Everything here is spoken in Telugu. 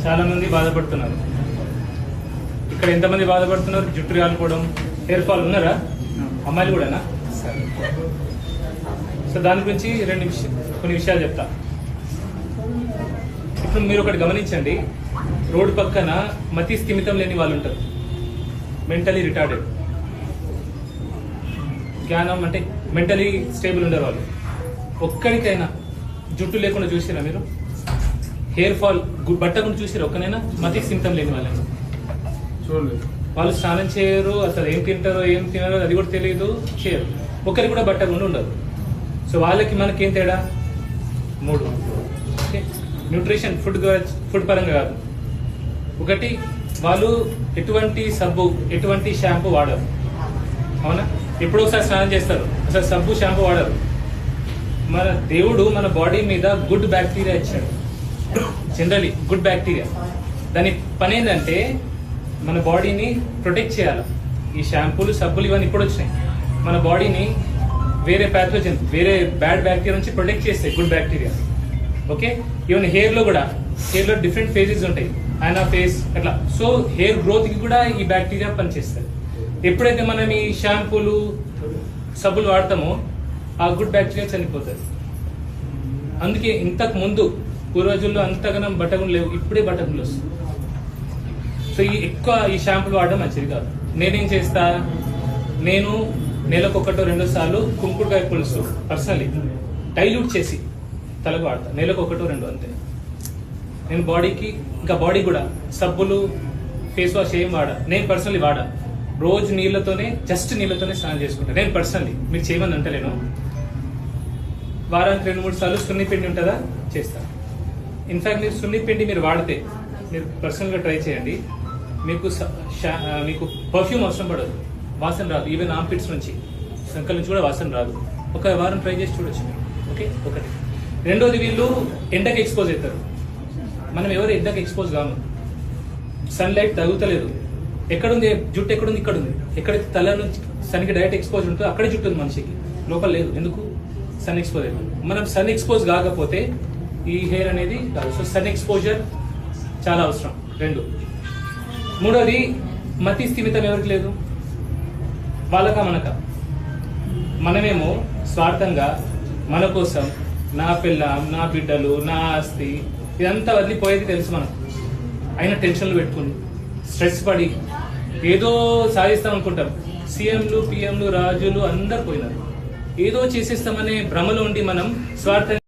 చాలా మంది బాధపడుతున్నారు. ఇక్కడ ఎంతమంది బాధపడుతున్నారు? జుట్టు రాలిపోవడం, హెయిర్ ఫాల్ ఉన్నారా? అమ్మాయిలు కూడానా? సో దాని గురించి కొన్ని విషయాలు చెప్తా. ఇప్పుడు మీరు ఒకటి గమనించండి, రోడ్డు పక్కన మతి స్థిమితం లేని వాళ్ళు ఉంటారు, మెంటలీ రిటార్డెడ్, జ్ఞానం అంటే మెంటలీ స్టేబుల్ ఉండరు వాళ్ళు. ఒక్కడికైనా జుట్టు లేకుండా చూసిరా మీరు? హెయిర్ ఫాల్ బట్టకుండా చూసిరా ఒక్కనైనా? మతి స్థిమితం లేని వాళ్ళని చూడలేదు. వాళ్ళు స్నానం చేయరు, అసలు ఏం తింటారో ఏం తినారో అది కూడా తెలియదు, చేయరు. ఒకరికి కూడా బట్టకుండా ఉండదు. సో వాళ్ళకి మనకేం తేడా? 3. ఓకే, న్యూట్రిషన్ ఫుడ్ పరంగా కాదు. ఒకటి, వాళ్ళు ఎటువంటి సబ్బు ఎటువంటి షాంపూ వాడరు, అవునా? ఎప్పుడో ఒకసారి స్నానం చేస్తారు, అసలు సబ్బు షాంపూ వాడరు. మన దేవుడు మన బాడీ మీద గుడ్ బ్యాక్టీరియా ఇచ్చాడు, జనరలీ గుడ్ బ్యాక్టీరియా. దాని పని ఏంటంటే మన బాడీని ప్రొటెక్ట్ చేయాలి. ఈ షాంపూలు సబ్బులు ఇవన్నీ ఇప్పుడు వచ్చినాయి, మన బాడీని వేరే ప్యాథోజన్ వేరే బ్యాడ్ బ్యాక్టీరియా నుంచి ప్రొటెక్ట్ చేస్తాయి గుడ్ బ్యాక్టీరియా. ఓకే, ఈవెన్ హెయిర్లో కూడా, హెయిర్లో డిఫరెంట్ ఫేజెస్ ఉంటాయి, యానా ఫేజ్ అట్లా. సో హెయిర్ గ్రోత్కి కూడా ఈ బ్యాక్టీరియా పనిచేస్తుంది. ఎప్పుడైతే మనం ఈ షాంపూలు సబ్బులు వాడతామో ఆ గుడ్ బ్యాక్టీరియా చనిపోతుంది. అందుకే ఇంతకు ముందు పూర్వజుల్లో అంతగానం బట్టగులు లేవు, ఇప్పుడే బట్టగులు వస్తుంది. సో ఎక్కువ ఈ షాంపూలు వాడడం మంచిది కాదు. నేనేం చేస్తా, నేను నెలకు 1-2 సార్లు కుంకుడుకాయ పులుసు పర్సనలీ డైల్యూట్ చేసి తలకు వాడతా, నెలకు 1-2 అంతే. నేను బాడీకి, ఇంకా బాడీ కూడా సబ్బులు ఫేస్ వాష్ ఏం వాడా, నేను పర్సనలీ వాడా. రోజు నీళ్ళతోనే, జస్ట్ నీళ్ళతోనే స్నానం చేసుకుంటాను నేను పర్సనలీ. మీరు చేయమని అంటలేను. వారానికి 2-3 సార్లు సున్నిపిండి ఉంటుందా, చేస్తాను. ఇన్ఫాక్ట్ మీరు సున్నిపిండి మీరు వాడితే, మీరు పర్సనల్గా ట్రై చేయండి, మీకు పర్ఫ్యూమ్ అవసరం పడదు, వాసన రాదు. ఈవెన్ ఆర్మ్పిట్స్ నుంచి, సంకల నుంచి కూడా వాసన రాదు. ఒక వారం ట్రై చేసి చూడొచ్చు మీరు. ఓకే, ఒకటి. రెండోది, వీళ్ళు ఎండకి ఎక్స్పోజ్ అవుతారు. మనం ఎవరు ఎండకి ఎక్స్పోజ్ కాము, సన్లైట్ తగులుతలేదు. ఎక్కడుంది జుట్టు? ఎక్కడుంది? ఇక్కడ ఉంది. ఎక్కడైతే తల నుంచి సన్కి డైరెక్ట్ ఎక్స్పోజ్ ఉంటుందో అక్కడే జుట్టు ఉంది మనిషికి, లోపల లేదు. ఎందుకు? సన్ ఎక్స్పోజ్ అయిపోయింది. మనం సన్ ఎక్స్పోజ్ కాకపోతే ఈ హెయిర్ అనేది కాదు. సో సన్ ఎక్స్పోజర్ చాలా అవసరం. 2. మూడోది, మతి స్థిమితం ఎవరికి లేదు? వాళ్ళక మనక? మనమేమో స్వార్థంగా మన కోసం, నా పిల్లం, నా బిడ్డలు, నా ఆస్తి ఇదంతా వదిలిపోయేది తెలుసు మనకు. అయినా టెన్షన్లు పెట్టుకుని స్ట్రెస్ పడి ఏదో సాధిస్తాం అనుకుంటాం. సీఎంలు, పిఎంలు, రాజులు అందరు పోయినారు. ఏదో చేసేస్తామనే భ్రమలో ఉండి మనం స్వార్థంగా